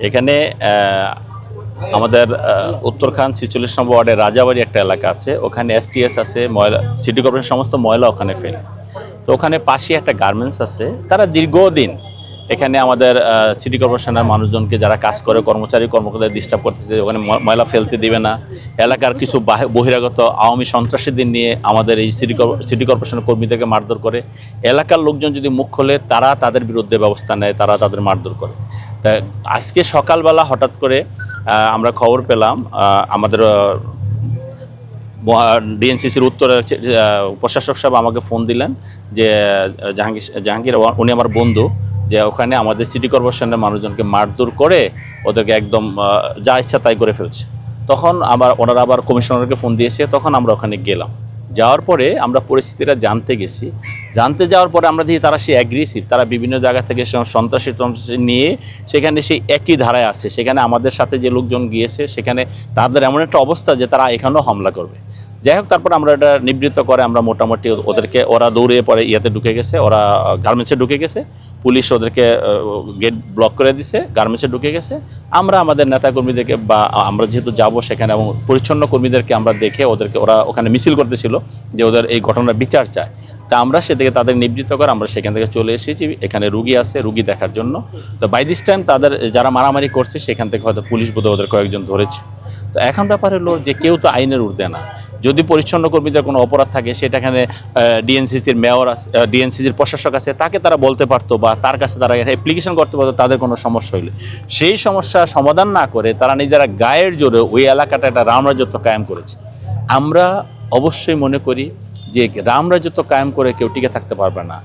এখানে আমাদের উত্তরখান ৪৬ নম্বর ওয়ার্ডের রাজাবাড়ি একটা এলাকা আছে, ওখানে এসটিএস আছে, ময়লা সিটি কর্পোরেশন সমস্ত ময়লা ওখানে ফেলে। তো ওখানে পাশে একটা গার্মেন্টস আছে, তারা দীর্ঘদিন এখানে আমাদের সিটি কর্পোরেশনের মানুষজনকে যারা কাজ করে কর্মচারী কর্মকর্তা ডিস্টার্ব করতেছে, ওখানে ময়লা ফেলতে দিবে না। এলাকার কিছু বহিরাগত আওয়ামী সন্ত্রাসীদের নিয়ে আমাদের এই সিটি কর্পোরেশনের কর্মীদেরকে মারধর করে। এলাকার লোকজন যদি মুখ খোলে তারা তাদের বিরুদ্ধে ব্যবস্থা নেয়, তারা তাদের মারধর করে। তা আজকে সকালবেলা হঠাৎ করে আমরা খবর পেলাম, আমাদের ডিএনসিসির উত্তরের প্রশাসক সাহেব আমাকে ফোন দিলেন যে জাহাঙ্গীর উনি আমার বন্ধু, যে ওখানে আমাদের সিটি কর্পোরেশনের মানুষজনকে মারধর করে ওদেরকে একদম যা ইচ্ছা তাই করে ফেলছে। তখন ওনারা আবার কমিশনারকে ফোন দিয়েছে, তখন আমরা ওখানে গেলাম। যাওয়ার পরে আমরা পরিস্থিতিটা জানতে যাওয়ার পরে আমরা দেখি তারা সেই অ্যাগ্রেসিভ, তারা বিভিন্ন জায়গা থেকে সন্ত্রাসী নিয়ে সেখানে সেই একই ধারায় আছে। সেখানে আমাদের সাথে যে লোকজন গিয়েছে সেখানে তাদের এমন একটা অবস্থা যে তারা এখানেও হামলা করবে। যাই হোক, তারপর আমরা এটা নিবৃত্ত করে আমরা মোটামুটি ওদেরকে, ওরা দৌড়ে পরে ইয়েতে ঢুকে গেছে, ওরা গার্মেন্টসে ঢুকে গেছে, পুলিশ ওদেরকে গেট ব্লক করে দিছে, গার্মেন্টসে ঢুকে গেছে। আমরা আমাদের নেতাকর্মীদেরকে বা আমরা যেহেতু যাবো সেখানে এবং পরিচ্ছন্ন কর্মীদেরকে আমরা দেখে ওরা ওখানে মিছিল করতেছিল যে ওদের এই ঘটনার বিচার চায়। তা আমরা সেদিকে তাদের নিবৃত্ত করে আমরা সেখান থেকে চলে এসেছি। এখানে রুগী আছে, রুগী দেখার জন্য। তো বাই দিস টাইম তাদের যারা মারামারি করছে সেখান থেকে হয়তো পুলিশ বোধহয় ওদের কয়েকজন ধরেছে। তো এখন ব্যাপার হলো যে কেউ তো আইনের ঊর্ধ্বে না। যদি পরিচ্ছন্ন কর্মীদের কোনো অপরাধ থাকে সেটা এখানে ডিএনসিসির মেয়র আছে, ডিএনসিসির প্রশাসক আছে, তাকে তারা বলতে পারতো বা তার কাছে তারা অ্যাপ্লিকেশন করতে পারতো তাদের কোনো সমস্যা হইলে। সেই সমস্যা সমাধান না করে তারা নিজেরা গায়ের জোরে ওই এলাকাটা একটা রামরাজত্ব কায়েম করেছে। আমরা অবশ্যই মনে করি যে রামরাজত্ব কায়েম করে কেউ টিকে থাকতে পারবে না।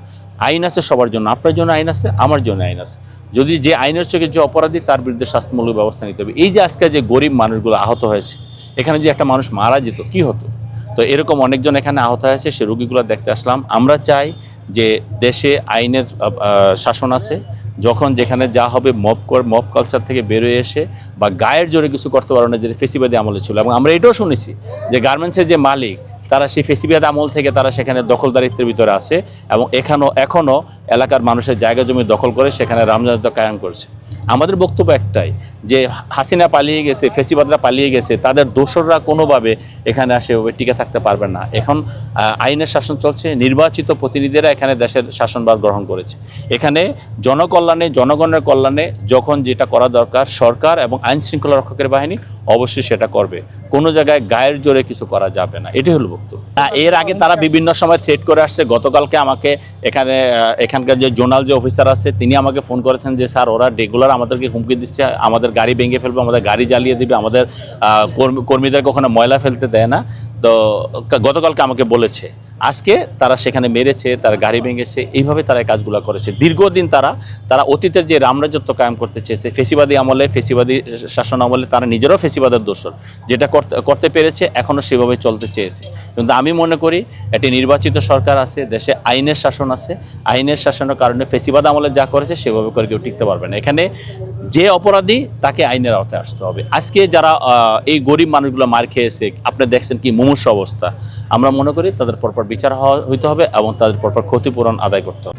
আইন আছে সবার জন্য, আপনার জন্য আইন আছে, আমার জন্য আইন আছে। যদি যে আইনের চোখে যে অপরাধী তার বিরুদ্ধে শাস্তিমূলক ব্যবস্থা নিতে হবে। এই যে আজকে যে গরিব মানুষগুলো আহত হয়েছে, এখানে যে একটা মানুষ মারা যেত কি হতো। তো এরকম অনেকজন এখানে আহত হয়েছে, সে রোগীগুলো দেখতে আসলাম। আমরা চাই যে দেশে আইনের শাসন আছে, যখন যেখানে যা হবে মব কালচার থেকে বেরোয় এসে বা গায়ের জোরে কিছু করতে পারো না, যেটা ফেসিবাদী আমলে ছিল। এবং আমরা এটাও শুনেছি যে গার্মেন্টসের যে মালিক তারা সেই ফেসিবাদ আমল থেকে তারা সেখানে দখলদারিত্বের ভিতরে আছে এবং এখনও এলাকার মানুষের জায়গা জমি দখল করে সেখানে রামরাজত্ব কায়েম করছে। আমাদের বক্তব্য একটাই যে হাসিনা পালিয়ে গেছে, ফেসিবাদরা পালিয়ে গেছে, তাদের দোসররা কোনোভাবে এখানে সেভাবে টিকে থাকতে পারবে না। এখন আইনের শাসন চলছে, নির্বাচিত প্রতিনিধিরা এখানে দেশের শাসনভার গ্রহণ করেছে। এখানে জনকল্যাণে, জনগণের কল্যাণে যখন যেটা করা দরকার সরকার এবং আইন শৃঙ্খলা রক্ষকের বাহিনী অবশ্যই সেটা করবে। কোনো জায়গায় গায়ের জোরে কিছু করা যাবে না, এটি হলো বক্তব্য। এর আগে তারা বিভিন্ন সময় থ্রেট করে আসছে। গতকালকে আমাকে এখানকার যে জোনাল যে অফিসার আছে তিনি আমাকে ফোন করেছেন যে স্যার ওরা রেগুলার আমাদেরকে হুমকি দিচ্ছে, আমাদের গাড়ি ভেঙে ফেলবে, আমাদের গাড়ি জ্বালিয়ে দিবে, আমাদের কর্মীদেরকে ওখানে ময়লা ফেলতে দেয় না। তো গতকালকে আমাকে বলেছে, আজকে তারা সেখানে মেরেছে, তার গাড়ি ভেঙেছে, এইভাবে তারা কাজগুলো করেছে। দীর্ঘদিন তারা অতীতের যে রামরাজত্ব কায়েম করতে চেয়েছে, ফেসিবাদী আমলে, ফেসিবাদী শাসন আমলে তারা নিজেরাও ফেসিবাদের দোষর, যেটা করতে পেরেছে এখনও সেভাবে চলতে চেয়েছে। কিন্তু আমি মনে করি একটি নির্বাচিত সরকার আছে, দেশে আইনের শাসন আছে, আইনের শাসনের কারণে ফেসিবাদ আমলে যা করেছে সেভাবে করে কেউ টিকতে পারবে না। এখানে যে অপরাধী তাকে আইনের আওতায় আসতে হবে। আজকে যারা এই গরিব মানুষগুলো মার খেয়েছে, আপনি দেখছেন কি মুমূর্ষু অবস্থা, আমরা মনে করি তাদের পরপর বিচার হইতে হবে এবং তাদের পরপর ক্ষতিপূরণ আদায় করতে হবে।